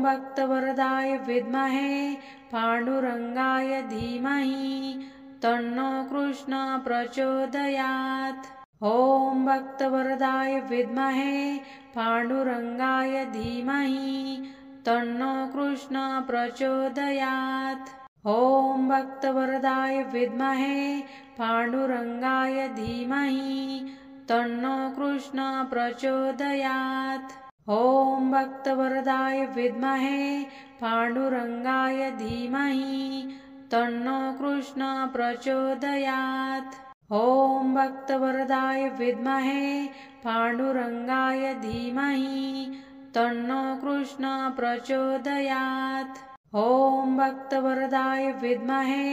भक्तवरदाय विद्महे पाण्डुरंगाय धीमहि तन्नो कृष्ण प्रचोदयात्। ॐ भक्तवरदाय विद्महे पाण्डुरंगाय धीमहि तन्नो कृष्ण प्रचोदयात्। ॐ भक्तवरदाय विद्महे पाण्डुरंगाय धीमहि तन्नो कृष्ण प्रचोदयात्। ॐ भक्तवरदाय विद्महे पाण्डुरंगाय धीमहि तन्नो कृष्ण प्रचोदयात्। ॐ भक्तवरदाय विद्महे पाण्डुरंगाय धीमहि तन्नो कृष्ण प्रचोदयात्। ॐ भक्तवरदाय विद्महे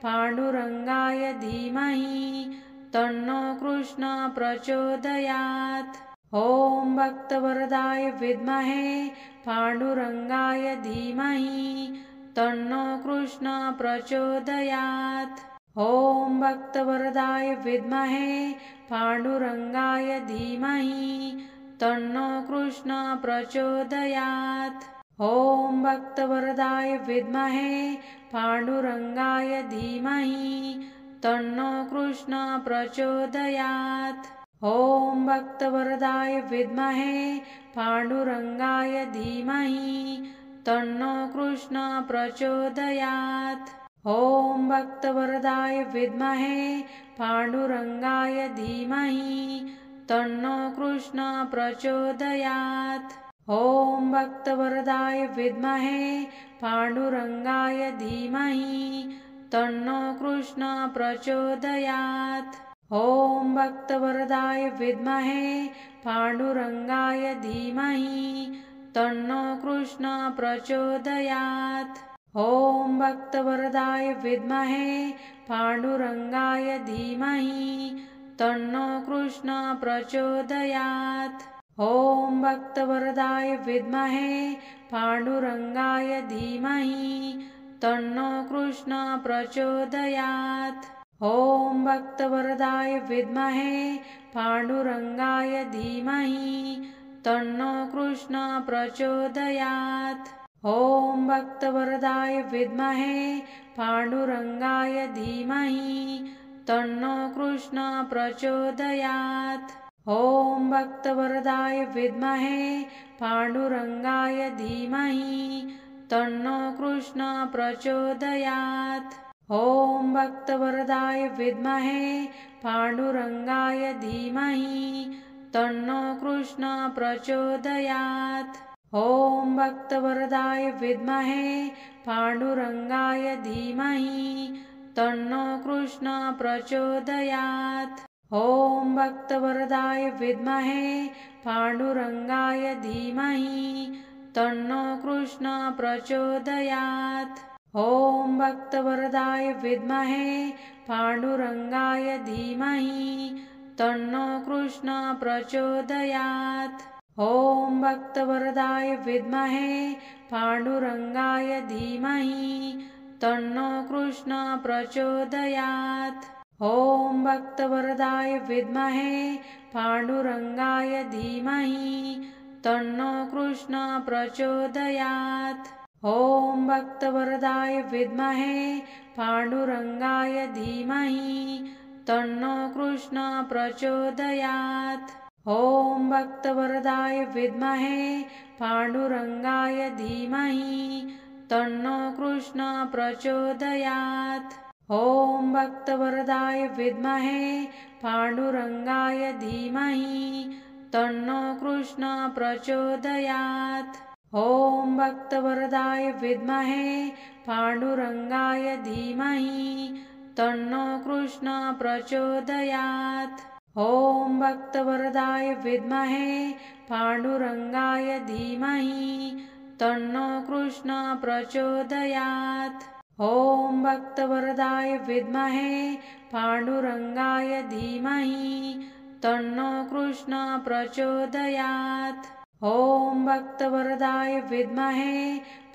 पाण्डुरंगाय धीमहि तन्नो कृष्ण प्रचोदयात्। ॐ भक्तवरदाय विद्महे पाण्डुरंगाय धीमहि तन्नो कृष्ण प्रचोदयात्। ॐ भक्तवरदाय विद्महे पाण्डुरंगाय धीमहि तन्नो कृष्ण प्रचोदयात्। ॐ भक्तवरदाय विद्महे पाण्डुरंगाय धीमहि तन्नो कृष्ण प्रचोदयात्। ॐ भक्तवरदाय विद्महे पाण्डुरंगाय धीमहि तन्नो कृष्ण प्रचोदयात्। ॐ भक्तवरदाय विद्महे पाण्डुरंगाय धीमहि तन्नो कृष्ण प्रचोदयात्। ॐ भक्तवरदाय विद्महे पाण्डुरंगाय धीमहि तन्नो कृष्ण प्रचोदयात्। ॐ भक्तवरदाय विद्महे पाण्डुरंगाय धीमहि तन्नो कृष्ण प्रचोदयात्। ॐ भक्तवरदाय विद्महे पाण्डुरंगाय धीमहि तन्नो कृष्ण प्रचोदयात्। ॐ भक्तवरदाय विद्महे पाण्डुरंगाय धीमहि तन्नो कृष्ण प्रचोदयात्। ॐ भक्तवरदाय विद्महे पाण्डुरंगाय धीमहि तन्नो कृष्ण प्रचोदयात्। ॐ भक्तवरदाय विद्महे पाण्डुरंगाय धीमहि तन्नो कृष्ण प्रचोदयात्। ॐ भक्तवरदाय विद्महे पाण्डुरंगाय धीमहि तन्नो कृष्ण प्रचोदयात्। ॐ भक्तवरदाय विद्महे पाण्डुरंगाय धीमहि तन्नो कृष्ण प्रचोदयात्। ॐ भक्तवरदाय विद्महे पाण्डुरंगाय धीमहि तन्नो कृष्ण प्रचोदयात्। ॐ भक्तवरदाय विद्महे पाण्डुरंगाय धीमहि तन्नो कृष्ण प्रचोदयात्। ॐ भक्तवरदाय विद्महे पाण्डुरंगाय धीमहि तन्नो कृष्ण प्रचोदयात्। ॐ भक्तवरदाय विद्महे पाण्डुरंगाय धीमहि तन्नो कृष्ण प्रचोदयात्। ॐ भक्तवरदाय विद्महे पाण्डुरंगाय धीमहि तन्नो कृष्ण प्रचोदयात्। ॐ भक्तवरदाय विद्महे पाण्डुरंगाय धीमहि तन्नो कृष्ण प्रचोदयात्। ॐ भक्तवरदाय विद्महे पाण्डुरंगाय धीमहि तन्नो कृष्ण प्रचोदयात्। ॐ भक्तवरदाय विद्महे पाण्डुरंगाय धीमहि तन्नो कृष्ण प्रचोदयात्। ॐ भक्तवरदाय विद्महे पाण्डुरंगाय धीमहि तन्नो कृष्ण प्रचोदयात्। ॐ भक्तवरदाय विद्महे पाण्डुरंगाय धीमहि तन्नो कृष्ण प्रचोदयात्। ॐ भक्तवरदाय विद्महे पाण्डुरंगाय धीमहि तन्नो कृष्ण प्रचोदयात्। ॐ भक्तवरदाय विद्महे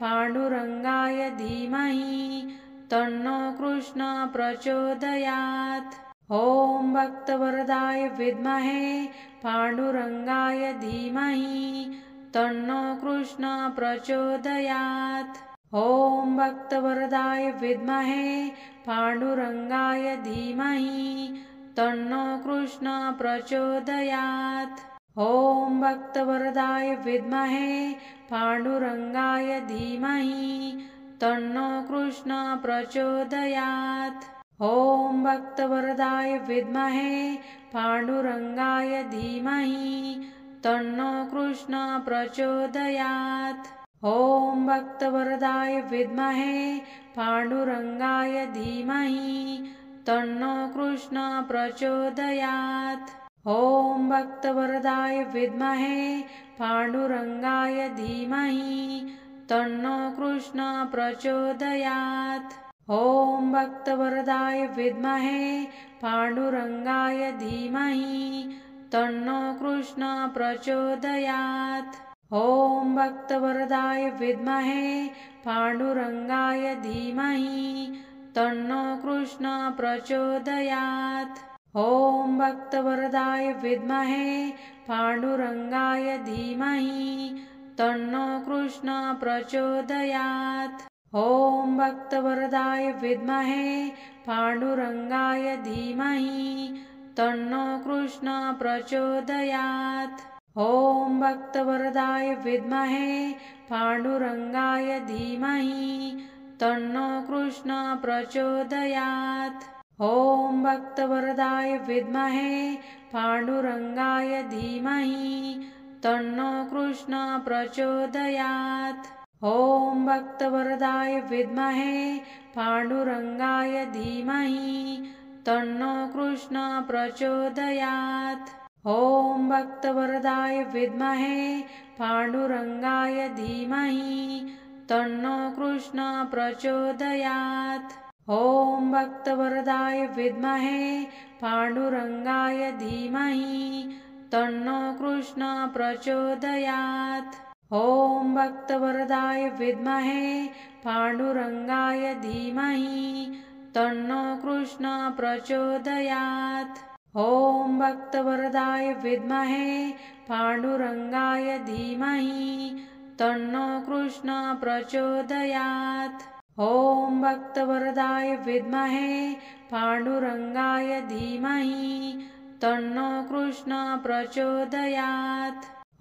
पाण्डुरंगाय धीमहि तन्नो कृष्ण प्रचोदयात्। ॐ भक्तवरदाय विद्महे पाण्डुरंगाय धीमहि तन्नो कृष्ण प्रचोदयात्। ॐ भक्तवरदाय विद्महे पाण्डुरङ्गाय धीमहि तन्नो कृष्ण प्रचोदयात्। ॐ भक्तवरदाय विद्महे पाण्डुरङ्गाय धीमहि तन्नो कृष्ण प्रचोदयात्। ॐ भक्तवरदाय विद्महे पाण्डुरङ्गाय धीमहि तन्नो कृष्ण प्रचोदयात्। ॐ भक्तवरदाय विद्महे पाण्डुरङ्गाय धीमहि तन्नो कृष्ण प्रचोदयात्। ॐ भक्तवरदाय विद्महे पाण्डुरङ्गाय धीमहि तन्नो कृष्ण प्रचोदयात्। ॐ भक्तवरदाय विद्महे पाण्डुरङ्गाय धीमहि तन्नो कृष्ण प्रचोदयात्। ॐ भक्तवरदाय विद्महे पाण्डुरङ्गाय धीमहि तन्नो कृष्ण प्रचोदयात्। ॐ भक्तवरदाय विद्महे पाण्डुरङ्गाय धीमहि तन्नो कृष्ण प्रचोदयात्। ॐ भक्तवरदाय विद्महे पाण्डुरङ्गाय धीमहि तन्नो कृष्ण प्रचोदयात्। ॐ भक्तवरदाय विद्महे पाण्डुरङ्गाय धीमहि तन्नो कृष्ण प्रचोदयात्। ॐ भक्तवरदाय विद्महे पाण्डुरङ्गाय धीमहि तन्नो कृष्ण प्रचोदयात्। ॐ भक्तवरदाय विद्महे पाण्डुरङ्गाय धीमहि तन्नो कृष्ण प्रचोदयात्। ॐ भक्तवरदाय विद्महे पाण्डुरङ्गाय धीमहि तन्नो कृष्ण प्रचोदयात्। ॐ भक्तवरदाय विद्महे पाण्डुरङ्गाय धीमहि तन्नो कृष्ण प्रचोदयात्। ॐ भक्तवरदाय विद्महे पाण्डुरङ्गाय धीमहि तन्नो कृष्ण प्रचोदयात्। ॐ भक्तवरदाय विद्महे पाण्डुरङ्गाय धीमहि तन्नो कृष्ण प्रचोदयात्। ॐ भक्तवरदाय विद्महे पाण्डुरङ्गाय धीमहि तन्नो कृष्ण प्रचोदयात्।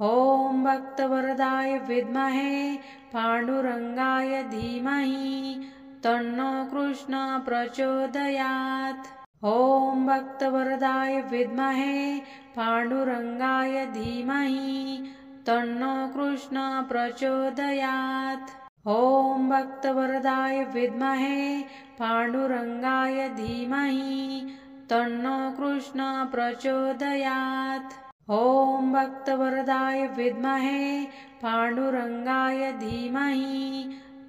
ॐ भक्तवरदाय विद्महे पाण्डुरङ्गाय धीमहि तन्नो कृष्ण प्रचोदयात्। ॐ भक्तवरदाय विद्महे पाण्डुरङ्गाय धीमहि तन्नो कृष्ण प्रचोदयात्। ॐ भक्तवरदाय विद्महे पाण्डुरङ्गाय धीमहि तन्नो कृष्ण प्रचोदयात्। ॐ भक्तवरदाय विद्महे पाण्डुरङ्गाय धीमहि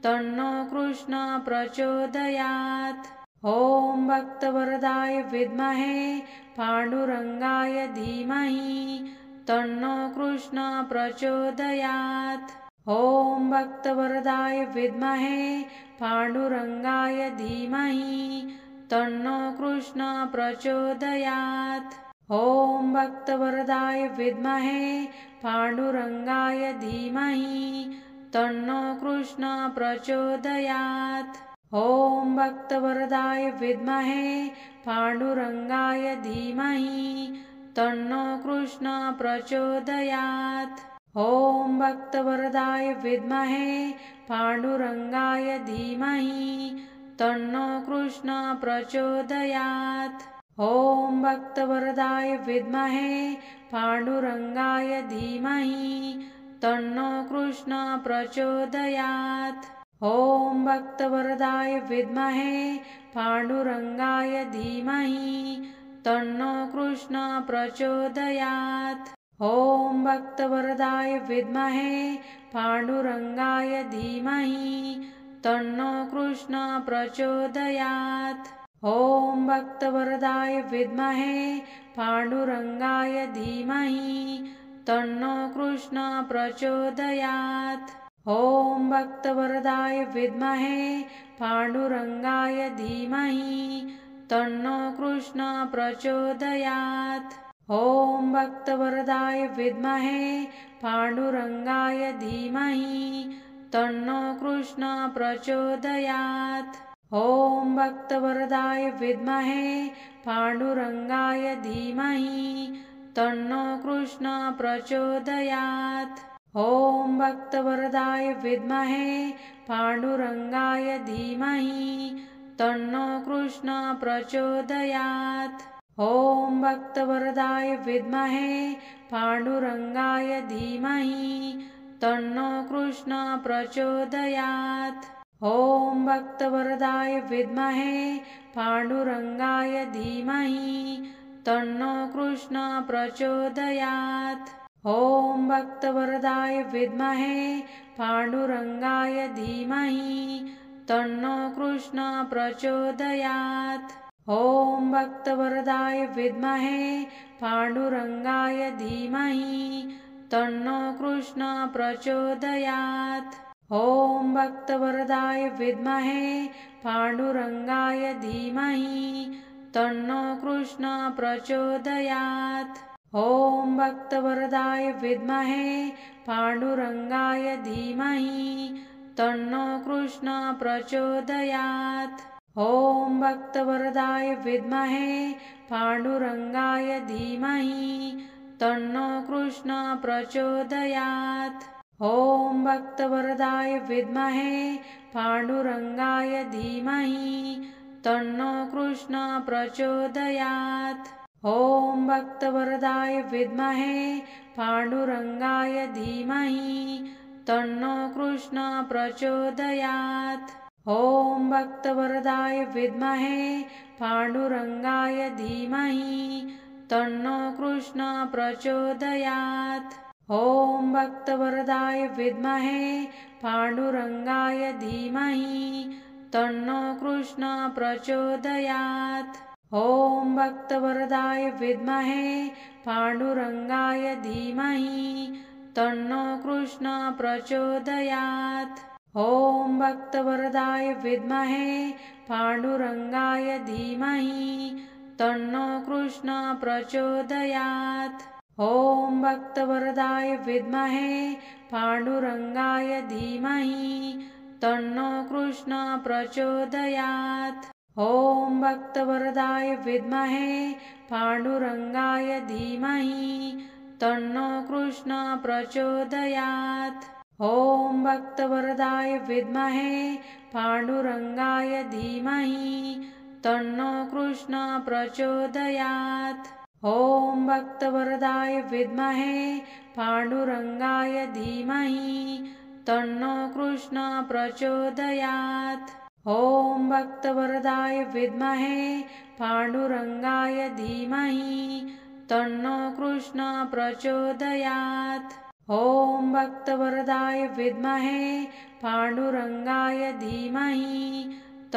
तन्नो कृष्ण प्रचोदयात्। ॐ भक्तवरदाय विद्महे पाण्डुरङ्गाय धीमहि तन्नो कृष्ण प्रचोदयात्। ॐ भक्तवरदाय विद्महे पाण्डुरङ्गाय धीमहि तन्नो कृष्ण प्रचोदयात्। ॐ भक्तवरदाय विद्महे पाण्डुरङ्गाय धीमहि तन्नो कृष्ण प्रचोदयात्। ॐ भक्तवरदाय विद्महे पाण्डुरङ्गाय धीमहि तन्नो कृष्ण प्रचोदयात्। ॐ भक्तवरदाय विद्महे पाण्डुरङ्गाय धीमहि तन्नो कृष्ण प्रचोदयात्। ॐ भक्तवरदाय विद्महे पाण्डुरङ्गाय धीमहि तन्नो कृष्ण प्रचोदयात्। ॐ भक्तवरदाय विद्महे पाण्डुरङ्गाय धीमहि तन्नो कृष्ण प्रचोदयात्। ॐ भक्तवरदाय विद्महे पाण्डुरङ्गाय धीमहि तन्नो कृष्ण प्रचोदयात्। ॐ भक्तवरदाय विद्महे पाण्डुरङ्गाय धीमहि तन्नो कृष्ण प्रचोदयात्। ॐ भक्तवरदाय विद्महे पाण्डुरङ्गाय धीमहि तन्नो कृष्ण प्रचोदयात्। ॐ भक्तवरदाय विद्महे पाण्डुरङ्गाय धीमहि तन्नो कृष्णः प्रचोदयात्। ॐ भक्तवरदाय विद्महे पाण्डुरङ्गाय धीमहि तन्नो कृष्णः प्रचोदयात्। ॐ भक्तवरदाय विद्महे पाण्डुरङ्गाय धीमहि तन्नो कृष्णः प्रचोदयात्। ॐ भक्तवरदाय विद्महे पाण्डुरङ्गाय धीमहि तन्नो कृष्णः प्रचोदयात्। ॐ भक्तवरदाय विद्महे पाण्डुरङ्गाय धीमहि तन्नो कृष्णः प्रचोदयात्। ॐ भक्तवरदाय विद्महे पाण्डुरङ्गाय धीमहि तन्नो कृष्णः प्रचोदयात्। ॐ भक्तवरदाय विद्महे पाण्डुरङ्गाय धीमहि तन्नो कृष्णः प्रचोदयात्। ॐ भक्तवरदाय विद्महे पाण्डुरङ्गाय धीमहि तन्नो कृष्णः प्रचोदयात्। ॐ भक्तवरदाय विद्महे पाण्डुरङ्गाय धीमहि तन्नो कृष्णः प्रचोदयात्। ॐ भक्तवरदाय विद्महे पाण्डुरङ्गाय धीमहि तन्नो कृष्णः प्रचोदयात्। ॐ भक्तवरदाय विद्महे पाण्डुरङ्गाय धीमहि तन्नो कृष्णः प्रचोदयात्। ॐ भक्तवरदाय विद्महे पाण्डुरङ्गाय धीमहि तन्नो कृष्णः प्रचोदयात्। ॐ भक्तवरदाय विद्महे पाण्डुरङ्गाय धीमहि तन्नो कृष्णः प्रचोदयात्। ॐ भक्तवरदाय विद्महे पाण्डुरङ्गाय धीमहि तन्नो कृष्णः प्रचोदयात्। ॐ भक्तवरदाय विद्महे पाण्डुरङ्गाय धीमहि तन्नो कृष्णः प्रचोदयात्। ॐ भक्तवरदाय विद्महे पाण्डुरङ्गाय धीमहि तन्नो कृष्णः प्रचोदयात्। ॐ भक्तवरदाय विद्महे पाण्डुरङ्गाय धीमहि तन्नो कृष्णः प्रचोदयात्। ॐ भक्तवरदाय विद्महे पाण्डुरङ्गाय धीमहि तन्नो कृष्णः प्रचोदयात्। ॐ भक्तवरदाय विद्महे पाण्डुरङ्गाय धीमहि तन्नो कृष्णः प्रचोदयात्। ॐ भक्तवरदाय विद्महे पाण्डुरङ्गाय धीमहि तन्नो कृष्णः प्रचोदयात्। ॐ भक्तवरदाय विद्महे पाण्डुरङ्गाय धीमहि तन्नो कृष्णः प्रचोदयात्। ॐ भक्तवरदाय विद्महे पाण्डुरङ्गाय धीमहि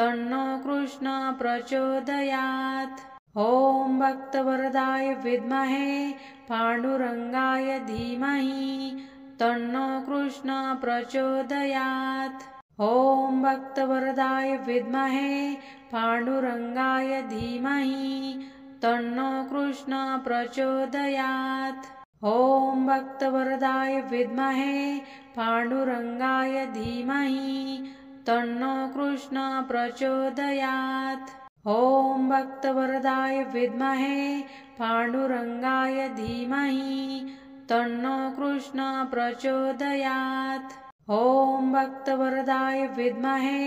तन्नो कृष्णः प्रचोदयात्। ॐ भक्तवरदाय विद्महे पाण्डुरङ्गाय धीमहि तन्नो कृष्णः प्रचोदयात्। ॐ भक्तवरदाय विद्महे पाण्डुरङ्गाय धीमहि तन्नो कृष्णः प्रचोदयात्। ॐ भक्तवरदाय विद्महे पाण्डुरङ्गाय धीमहि तन्नो कृष्णः प्रचोदयात्। ॐ भक्तवरदाय विद्महे पाण्डुरङ्गाय धीमहि तन्नो कृष्णः प्रचोदयात्। ॐ भक्तवरदाय विद्महे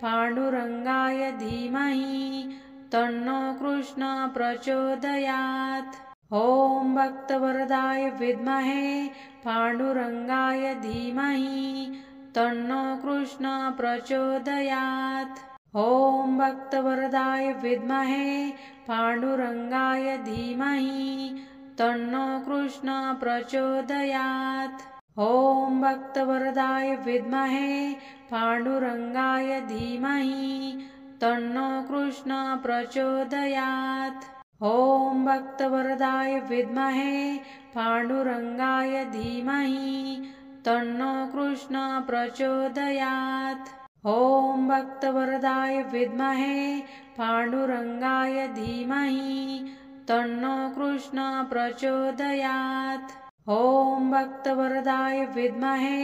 पाण्डुरङ्गाय धीमहि तन्नो कृष्णः प्रचोदयात्। ॐ भक्तवरदाय विद्महे पाण्डुरङ्गाय धीमहि तन्नो कृष्णः प्रचोदयात्। ॐ भक्तवरदाय विद्महे पाण्डुरङ्गाय धीमहि तन्नो कृष्णः प्रचोदयात्। ॐ भक्तवरदाय विद्महे पाण्डुरङ्गाय धीमहि तन्नो कृष्णः प्रचोदयात्। ॐ भक्तवरदाय विद्महे पाण्डुरङ्गाय धीमहि तन्नो कृष्णः प्रचोदयात्। ॐ भक्तवरदाय विद्महे पाण्डुरङ्गाय धीमहि तन्नो कृष्ण प्रचोदयात्। ॐ भक्तवरदाय विद्महे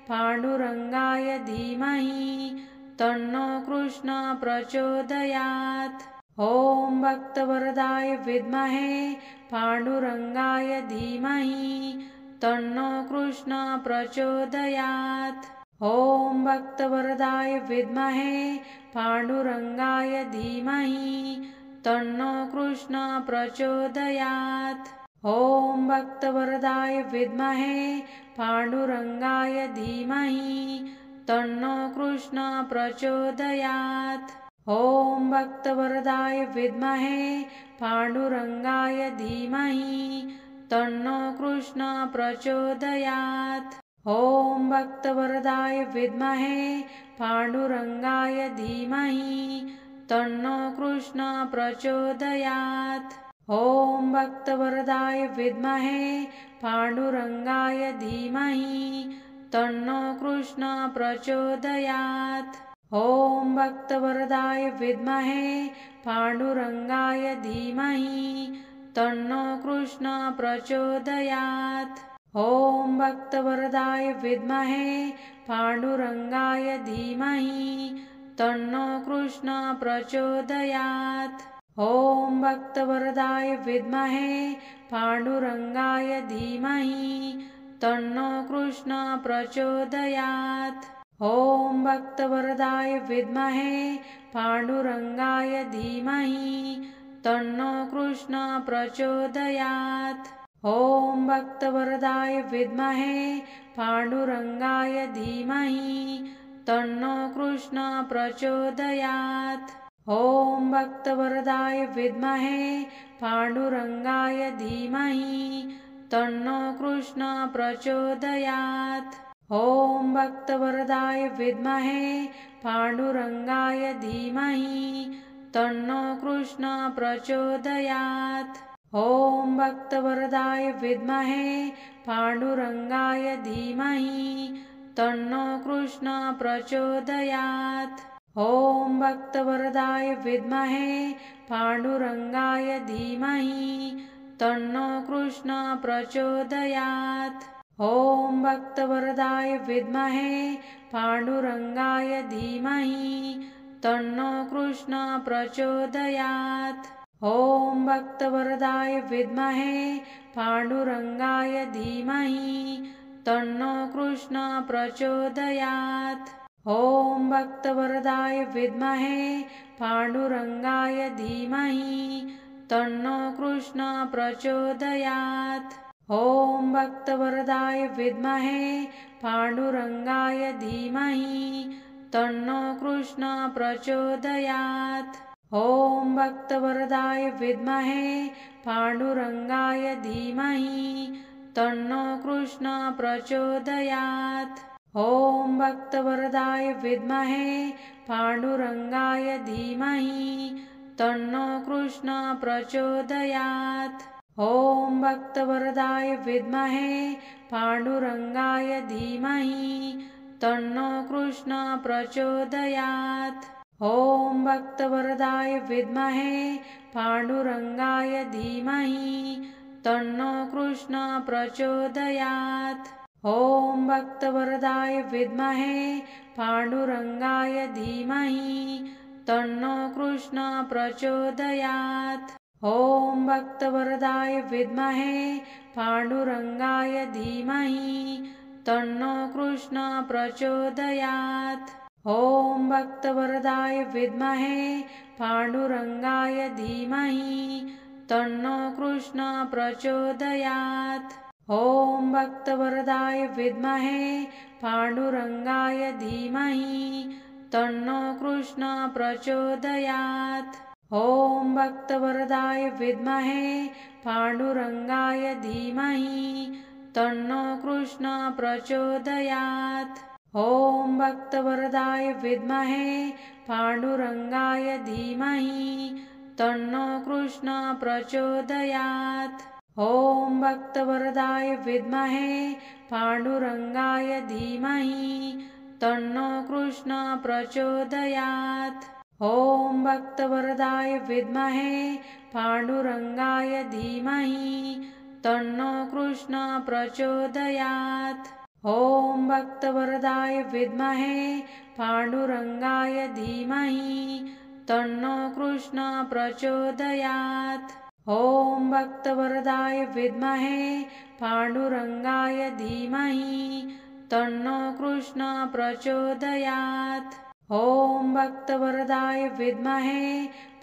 पाण्डुरङ्गाय धीमहि तन्नो कृष्ण प्रचोदयात्। ॐ भक्तवरदाय विद्महे पाण्डुरङ्गाय धीमहि तन्नो कृष्ण प्रचोदयात्। ॐ भक्तवरदाय विद्महे पाण्डुरङ्गाय धीमहि तन्नो कृष्ण प्रचोदयात्। ॐ भक्तवरदाय विद्महे पाण्डुरङ्गाय धीमहि तन्नो कृष्ण प्रचोदयात्। ॐ भक्तवरदाय विद्महे पाण्डुरङ्गाय धीमहि तन्नो कृष्ण प्रचोदयात्। ॐ भक्तवरदाय विद्महे पाण्डुरङ्गाय धीमहि तन्नो कृष्ण प्रचोदयात्। ॐ भक्तवरदाय विद्महे पाण्डुरङ्गाय धीमहि तन्नो कृष्ण प्रचोदयात्। ॐ भक्तवरदाय विद्महे पाण्डुरङ्गाय धीमहि तन्नो कृष्ण प्रचोदयात्। ॐ भक्तवरदाय विद्महे पाण्डुरङ्गाय धीमहि तन्नो कृष्ण प्रचोदयात्। ॐ भक्तवरदाय विद्महे पाण्डुरङ्गाय धीमहि तन्नो कृष्ण प्रचोदयात्। ॐ भक्तवरदाय विद्महे पाण्डुरङ्गाय धीमहि तन्नो कृष्ण प्रचोदयात्। ॐ भक्तवरदाय विद्महे पाण्डुरङ्गाय धीमहि तन्नो कृष्ण प्रचोदयात्। ॐ भक्तवरदाय विद्महे पाण्डुरङ्गाय धीमहि तन्नो कृष्ण प्रचोदयात्। ॐ भक्तवरदाय विद्महे पाण्डुरङ्गाय धीमहि तन्नो कृष्ण प्रचोदयात्। ॐ भक्तवरदाय विद्महे पाण्डुरङ्गाय धीमहि तन्नो कृष्ण प्रचोदयात्। ॐ भक्तवरदाय विद्महे पाण्डुरङ्गाय धीमहि तन्नो कृष्ण प्रचोदयात्। ॐ भक्तवरदाय विद्महे पाण्डुरङ्गाय धीमहि तन्नो कृष्ण प्रचोदयात्। ॐ भक्तवरदाय विद्महे पाण्डुरङ्गाय धीमहि तन्नो कृष्ण प्रचोदयात्। ॐ भक्तवरदाय विद्महे पाण्डुरङ्गाय धीमहि तन्नो कृष्ण प्रचोदयात्। ॐ भक्तवरदाय विद्महे पाण्डुरङ्गाय धीमहि तन्नो कृष्ण प्रचोदयात्। ॐ भक्तवरदाय विद्महे पाण्डुरङ्गाय धीमहि तन्नो कृष्ण प्रचोदयात्। ॐ भक्तवरदाय विद्महे पाण्डुरङ्गाय धीमहि तन्नो कृष्ण प्रचोदयात्। ॐ भक्तवरदाय विद्महे पाण्डुरङ्गाय धीमहि तन्नो कृष्ण प्रचोदयात्। ॐ भक्तवरदाय विद्महे पाण्डुरङ्गाय धीमहि तन्नो कृष्ण प्रचोदयात्। ॐ भक्तवरदाय विद्महे पाण्डुरङ्गाय धीमहि तन्नो कृष्ण प्रचोदयात्। ॐ भक्तवरदाय विद्महे पाण्डुरङ्गाय धीमहि तन्नो कृष्ण प्रचोदयात्। ॐ भक्तवरदाय विद्महे पाण्डुरङ्गाय धीमहि तन्नो कृष्ण प्रचोदयात्। ॐ भक्तवरदाय विद्महे पाण्डुरङ्गाय धीमहि तन्नो कृष्ण प्रचोदयात्। ॐ भक्तवरदाय विद्महे पाण्डुरङ्गाय धीमहि तन्नो कृष्ण प्रचोदयात्। ॐ भक्तवरदाय विद्महे पाण्डुरङ्गाय धीमहि तन्नो कृष्ण प्रचोदयात्। ॐ भक्तवरदाय विद्महे पाण्डुरङ्गाय धीमहि तन्नो कृष्ण प्रचोदयात्। ॐ भक्तवरदाय विद्महे पाण्डुरङ्गाय धीमहि तन्नो कृष्णः प्रचोदयात्। ॐ भक्तवरदाय विद्महे पाण्डुरङ्गाय धीमहि तन्नो कृष्णः प्रचोदयात्। ॐ भक्तवरदाय विद्महे पाण्डुरङ्गाय धीमहि तन्नो कृष्णः प्रचोदयात्। ॐ भक्तवरदाय विद्महे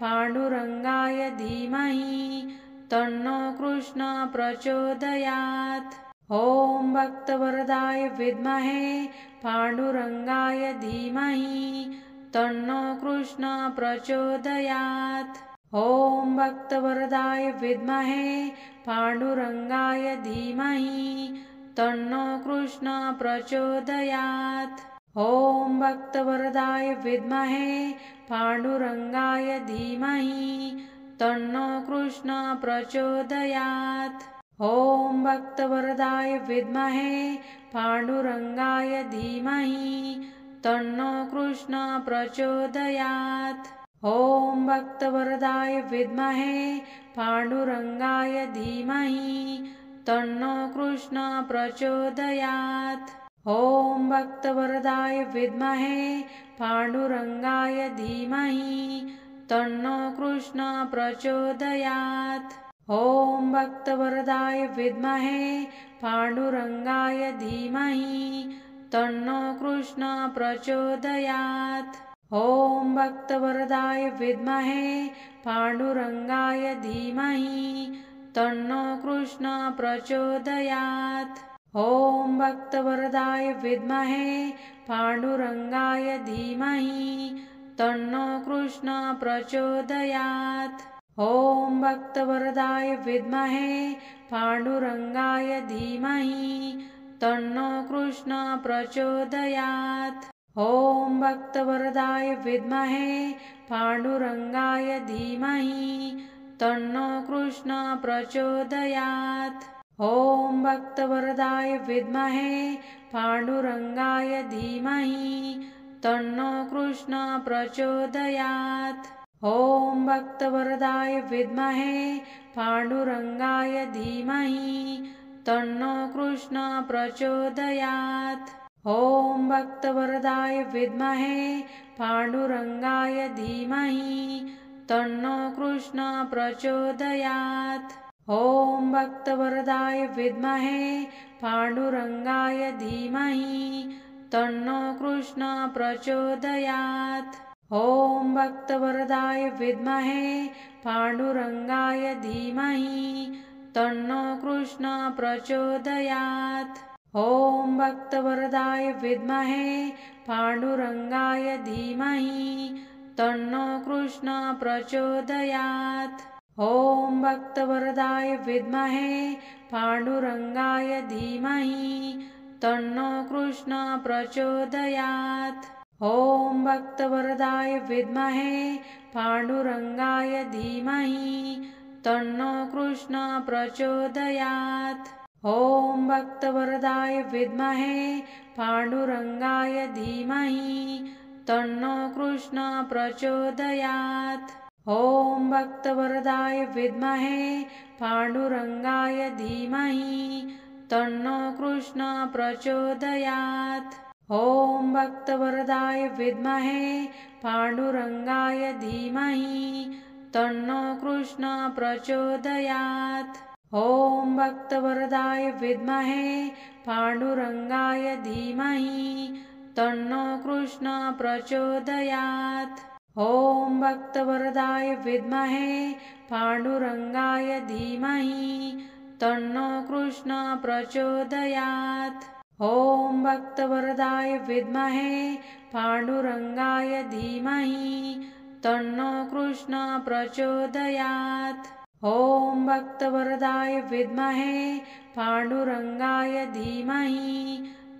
पाण्डुरङ्गाय धीमहि तन्नो कृष्णः प्रचोदयात्। ॐ भक्तवरदाय विद्महे पाण्डुरङ्गाय धीमहि तन्नो कृष्णः प्रचोदयात्। ॐ भक्तवरदाय विद्महे पाण्डुरङ्गाय धीमहि तन्नो कृष्णः प्रचोदयात्। ॐ भक्तवरदाय विद्महे पाण्डुरङ्गाय धीमहि तन्नो कृष्णः प्रचोदयात्। ॐ भक्तवरदाय विद्महे पाण्डुरङ्गाय धीमहि तन्नो कृष्णः प्रचोदयात्। ॐ भक्तवरदाय विद्महे पाण्डुरङ्गाय धीमहि तन्नो कृष्णः प्रचोदयात्। ॐ भक्तवरदाय विद्महे पाण्डुरङ्गाय धीमहि तन्नो कृष्णः प्रचोदयात्। ॐ भक्तवरदाय विद्महे पाण्डुरङ्गाय धीमहि तन्नो कृष्णः प्रचोदयात्। ॐ भक्तवरदाय विद्महे पाण्डुरङ्गाय धीमहि तन्नो कृष्णः प्रचोदयात्। ॐ भक्तवरदाय विद्महे पाण्डुरङ्गाय धीमहि तन्नो कृष्णः प्रचोदयात्। ॐ भक्तवरदाय विद्महे पाण्डुरङ्गाय धीमहि तन्नो कृष्णः प्रचोदयात्। ॐ भक्तवरदाय विद्महे पाण्डुरङ्गाय धीमहि तन्नो कृष्णः प्रचोदयात्। ॐ भक्तवरदाय विद्महे पाण्डुरङ्गाय धीमहि तन्नो कृष्णः प्रचोदयात्। ॐ भक्तवरदाय विद्महे पाण्डुरङ्गाय धीमहि तन्नो कृष्णः प्रचोदयात्। ॐ भक्तवरदाय विद्महे पाण्डुरङ्गाय धीमहि तन्नो कृष्णः प्रचोदयात्। ॐ भक्तवरदाय विद्महे पाण्डुरङ्गाय धीमहि तन्नो कृष्णः प्रचोदयात्। ॐ भक्तवरदाय विद्महे पाण्डुरङ्गाय धीमहि तन्नो कृष्णः प्रचोदयात्। ॐ भक्तवरदाय विद्महे पाण्डुरङ्गाय धीमहि तन्नो कृष्णः प्रचोदयात्। ॐ भक्तवरदाय विद्महे पाण्डुरङ्गाय धीमहि तन्नो कृष्णः प्रचोदयात्। ॐ भक्तवरदाय विद्महे पाण्डुरङ्गाय धीमहि तन्नो कृष्णः प्रचोदयात्। ॐ भक्तवरदाय विद्महे पाण्डुरङ्गाय धीमहि तन्नो कृष्णः प्रचोदयात्। ॐ भक्तवरदाय विद्महे पाण्डुरङ्गाय धीमहि तन्नो कृष्णः प्रचोदयात्। ॐ भक्तवरदाय विद्महे पाण्डुरङ्गाय धीमहि तन्नो कृष्णः प्रचोदयात्। ॐ भक्तवरदाय विद्महे पाण्डुरङ्गाय धीमहि तन्नो कृष्णः प्रचोदयात्। ॐ भक्तवरदाय विद्महे पाण्डुरङ्गाय धीमहि तन्नो कृष्णः प्रचोदयात्। ॐ भक्तवरदाय विद्महे पाण्डुरङ्गाय धीमहि तन्नो कृष्णः प्रचोदयात्। ॐ भक्तवरदाय विद्महे पाण्डुरङ्गाय धीमहि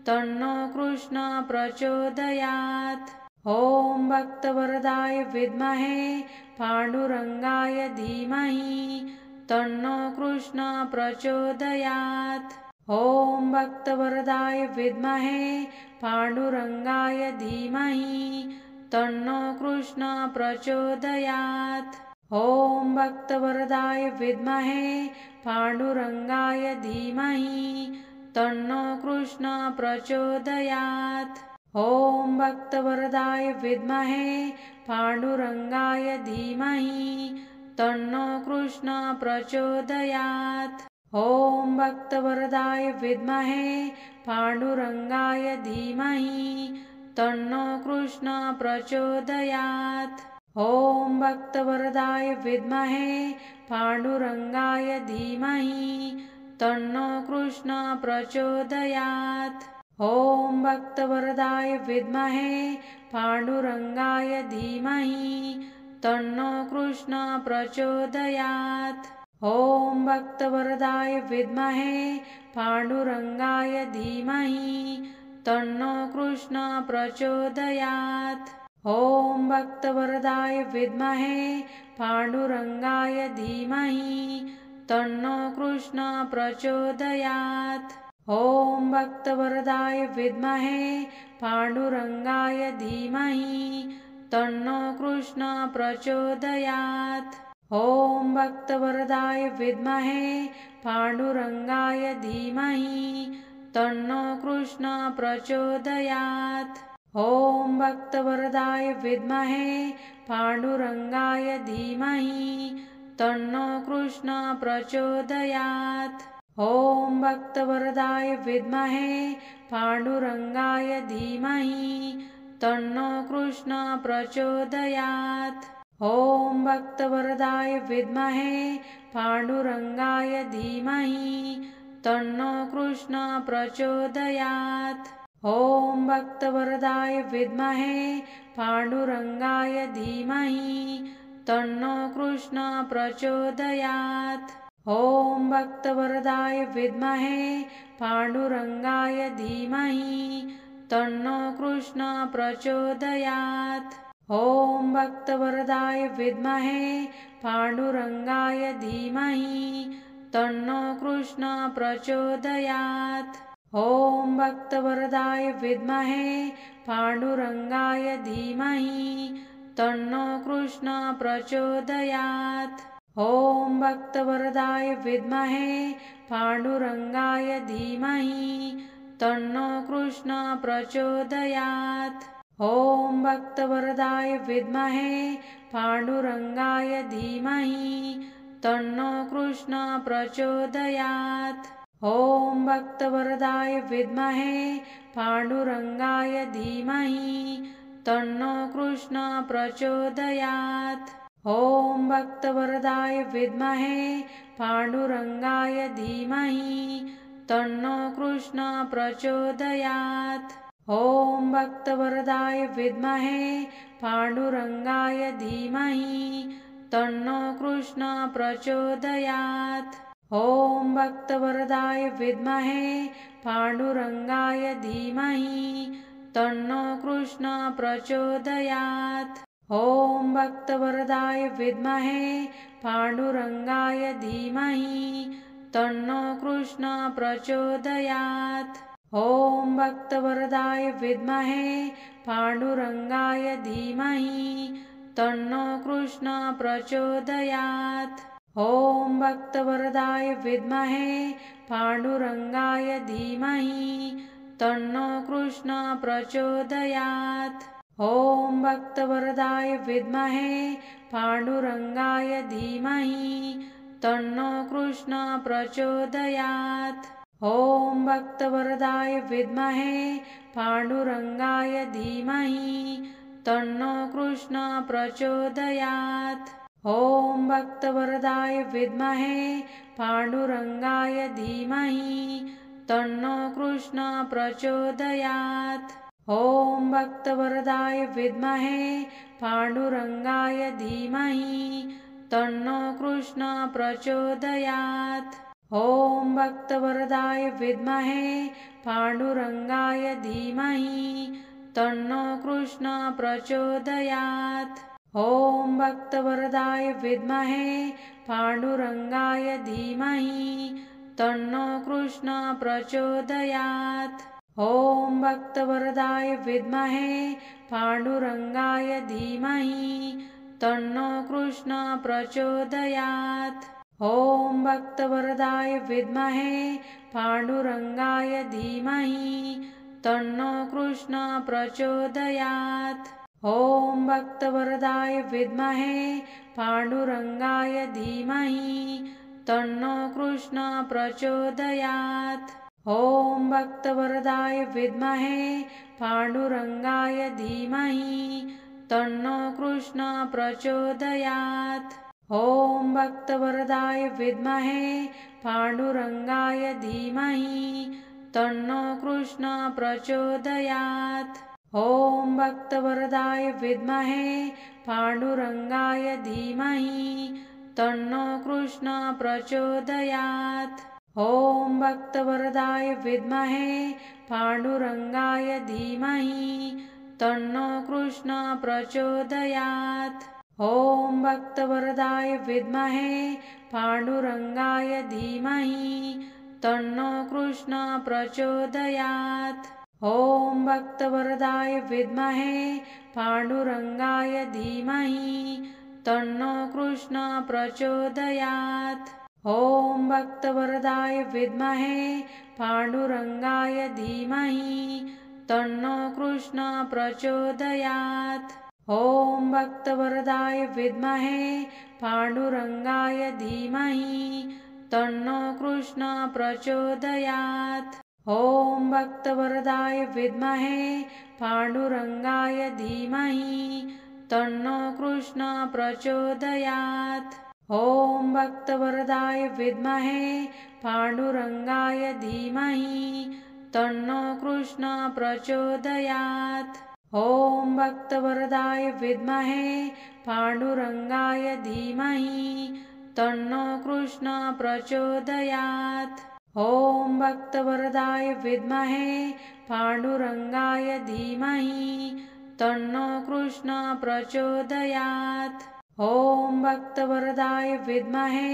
तन्नो कृष्णः प्रचोदयात्। ॐ भक्तवरदाय विद्महे पाण्डुरङ्गाय धीमहि तन्नो कृष्णः प्रचोदयात्। ॐ भक्तवरदाय विद्महे पाण्डुरङ्गाय धीमहि तन्नो कृष्ण प्रचोदयात्। ॐ भक्तवरदाय विद्महे पाण्डुरङ्गाय धीमहि तन्नो कृष्ण प्रचोदयात्। ॐ भक्तवरदाय विद्महे पाण्डुरङ्गाय धीमहि तन्नो कृष्ण प्रचोदयात्। ॐ भक्तवरदाय विद्महे पाण्डुरङ्गाय धीमहि तन्नो कृष्ण प्रचोदयात्। ॐ भक्तवरदाय विद्महे पाण्डुरङ्गाय धीमहि तन्नो कृष्ण प्रचोदयात्। ॐ भक्तवरदाय विद्महे पाण्डुरङ्गाय धीमहि तन्नो कृष्ण प्रचोदयात्। ॐ भक्तवरदाय विद्महे पाण्डुरङ्गाय धीमहि तन्नो कृष्ण प्रचोदयात्। ॐ भक्तवरदाय विद्महे पाण्डुरङ्गाय धीमहि तन्नो कृष्ण प्रचोदयात्। ॐ भक्तवरदाय विद्महे पाण्डुरङ्गाय धीमहि तन्नो कृष्ण प्रचोदयात्। ॐ भक्तवरदाय विद्महे पाण्डुरङ्गाय धीमहि तन्नो कृष्ण प्रचोदयात्। ॐ भक्तवरदाय विद्महे पाण्डुरङ्गाय धीमहि तन्नो कृष्ण प्रचोदयात्। ॐ भक्तवरदाय विद्महे पाण्डुरङ्गाय धीमहि तन्नो कृष्ण प्रचोदयात्। ॐ भक्तवरदाय विद्महे पाण्डुरङ्गाय धीमहि तन्नो कृष्ण प्रचोदयात्। ॐ भक्तवरदाय विद्महे पाण्डुरङ्गाय धीमहि तन्नो कृष्ण प्रचोदयात्। ॐ भक्तवरदाय विद्महे पाण्डुरङ्गाय धीमहि तन्नो कृष्ण प्रचोदयात्। ॐ भक्तवरदाय विद्महे पाण्डुरङ्गाय धीमहि तन्नो कृष्ण प्रचोदयात्। ॐ भक्तवरदाय विद्महे पाण्डुरङ्गाय धीमहि तन्नो कृष्ण प्रचोदयात्। ॐ भक्तवरदाय विद्महे पाण्डुरङ्गाय धीमहि तन्नो कृष्ण प्रचोदयात्। ॐ भक्तवरदाय विद्महे पाण्डुरङ्गाय धीमहि तन्नो कृष्ण प्रचोदयात्। ॐ भक्तवरदाय विद्महे पाण्डुरङ्गाय धीमहि तन्नो कृष्ण प्रचोदयात्। ॐ भक्तवरदाय विद्महे पाण्डुरङ्गाय धीमहि तन्नो कृष्ण प्रचोदयात्। ॐ भक्तवरदाय विद्महे पाण्डुरङ्गाय धीमहि तन्नो कृष्ण प्रचोदयात्। ॐ भक्तवरदाय विद्महे पाण्डुरङ्गाय धीमहि तन्नो कृष्ण प्रचोदयात्। ॐ भक्तवरदाय विद्महे पाण्डुरङ्गाय धीमहि तन्नो कृष्ण प्रचोदयात्। ॐ भक्तवरदाय विद्महे पाण्डुरङ्गाय धीमहि तन्नो कृष्ण प्रचोदयात्। ॐ भक्तवरदाय विद्महे पाण्डुरङ्गाय धीमहि तन्नो कृष्ण प्रचोदयात्। ॐ भक्तवरदाय विद्महे पाण्डुरङ्गाय धीमहि तन्नो कृष्ण प्रचोदयात्। ॐ भक्तवरदाय विद्महे पाण्डुरङ्गाय धीमहि तन्नो कृष्ण प्रचोदयात्। ॐ भक्तवरदाय विद्महे पाण्डुरङ्गाय धीमहि तन्नो कृष्ण प्रचोदयात्। ॐ भक्तवरदाय विद्महे पाण्डुरङ्गाय धीमहि तन्नो कृष्ण प्रचोदयात्। ॐ भक्तवरदाय विद्महे पाण्डुरङ्गाय धीमहि तन्नो कृष्ण प्रचोदयात्। ॐ भक्तवरदाय विद्महे पाण्डुरङ्गाय धीमहि तन्नो कृष्ण प्रचोदयात्। ॐ भक्तवरदाय विद्महे पाण्डुरङ्गाय धीमहि तन्नो कृष्णः प्रचोदयात्। ॐ भक्तवरदाय विद्महे पाण्डुरङ्गाय धीमहि तन्नो कृष्णः प्रचोदयात्। ॐ भक्तवरदाय विद्महे पाण्डुरङ्गाय धीमहि तन्नो कृष्णः प्रचोदयात्। ॐ भक्तवरदाय विद्महे पाण्डुरङ्गाय धीमहि तन्नो कृष्णः प्रचोदयात्। ॐ भक्तवरदाय विद्महे पाण्डुरङ्गाय धीमहि तन्नो कृष्णः प्रचोदयात्। ॐ भक्तवरदाय विद्महे पाण्डुरङ्गाय धीमहि तन्नो कृष्णः प्रचोदयात्। ॐ भक्तवरदाय विद्महे पाण्डुरङ्गाय धीमहि तन्नो कृष्णः प्रचोदयात्। ॐ भक्तवरदाय विद्महे पाण्डुरङ्गाय धीमहि तन्नो कृष्णः प्रचोदयात्। ॐ भक्तवरदाय विद्महे पाण्डुरङ्गाय धीमहि तन्नो कृष्णः प्रचोदयात्। ॐ भक्तवरदाय विद्महे पाण्डुरङ्गाय धीमहि तन्नो कृष्णः प्रचोदयात्। ॐ भक्तवरदाय विद्महे पाण्डुरङ्गाय धीमहि तन्नो कृष्णः प्रचोदयात्। ॐ भक्तवरदाय विद्महे पाण्डुरङ्गाय धीमहि तन्नो कृष्णः प्रचोदयात्। ॐ भक्तवरदाय विद्महे पाण्डुरङ्गाय धीमहि तन्नो कृष्णः प्रचोदयात्। ॐ भक्तवरदाय विद्महे पाण्डुरङ्गाय धीमहि तन्नो कृष्णः प्रचोदयात्। ॐ भक्तवरदाय विद्महे पाण्डुरङ्गाय धीमहि तन्नो कृष्णः प्रचोदयात्। ॐ भक्तवरदाय विद्महे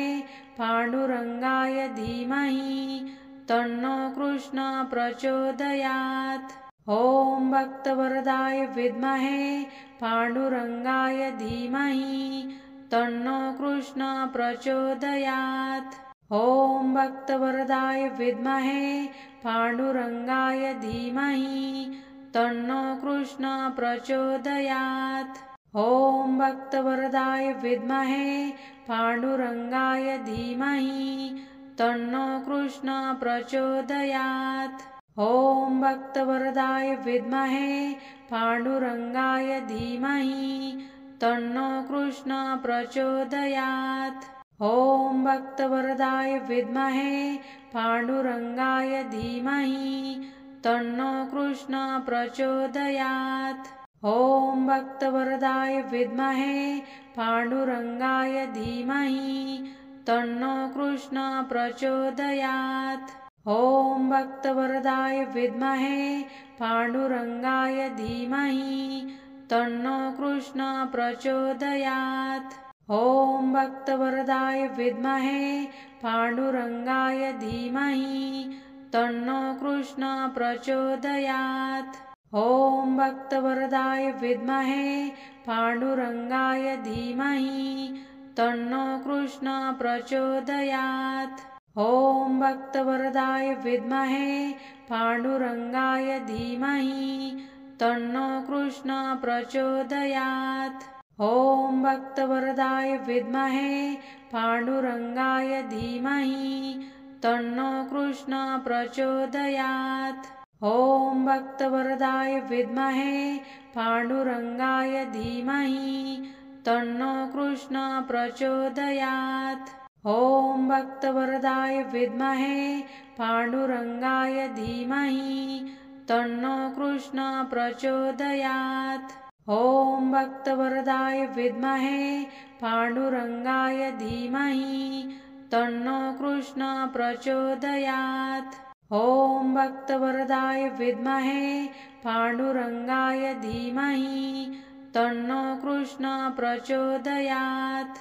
पाण्डुरङ्गाय धीमहि तन्नो कृष्णः प्रचोदयात्। ॐ भक्तवरदाय विद्महे पाण्डुरङ्गाय धीमहि तन्नो कृष्णः प्रचोदयात्। ॐ भक्तवरदाय विद्महे पाण्डुरङ्गाय धीमहि तन्नो कृष्णः प्रचोदयात्। ॐ भक्तवरदाय विद्महे पाण्डुरङ्गाय धीमहि तन्नो कृष्णः प्रचोदयात्। ॐ भक्तवरदाय विद्महे पाण्डुरङ्गाय धीमहि तन्नो कृष्णः प्रचोदयात्। ॐ भक्तवरदाय विद्महे पाण्डुरङ्गाय धीमहि तन्नो कृष्णः प्रचोदयात्। ॐ भक्तवरदाय विद्महे पाण्डुरङ्गाय धीमहि तन्नो कृष्णः प्रचोदयात्। ॐ भक्तवरदाय विद्महे पाण्डुरङ्गाय धीमहि तन्नो कृष्णः प्रचोदयात्। ॐ भक्तवरदाय विद्महे पाण्डुरङ्गाय धीमहि तन्नो कृष्णः प्रचोदयात्। ॐ भक्तवरदाय विद्महे पाण्डुरङ्गाय धीमहि तन्नो कृष्णः प्रचोदयात्। ॐ भक्तवरदाय विद्महे पाण्डुरङ्गाय धीमहि तन्नो कृष्णः प्रचोदयात्। ॐ भक्तवरदाय विद्महे पाण्डुरङ्गाय धीमहि तन्नो कृष्णः प्रचोदयात्। ॐ भक्तवरदाय विद्महे पाण्डुरङ्गाय धीमहि तन्नो कृष्णः प्रचोदयात्। ॐ भक्तवरदाय विद्महे पाण्डुरङ्गाय धीमहि तन्नो कृष्णः प्रचोदयात्। ॐ भक्तवरदाय विद्महे पाण्डुरङ्गाय धीमहि तन्नो कृष्णः प्रचोदयात्। ॐ भक्तवरदाय विद्महे पाण्डुरङ्गाय धीमहि तन्नो कृष्णः प्रचोदयात्।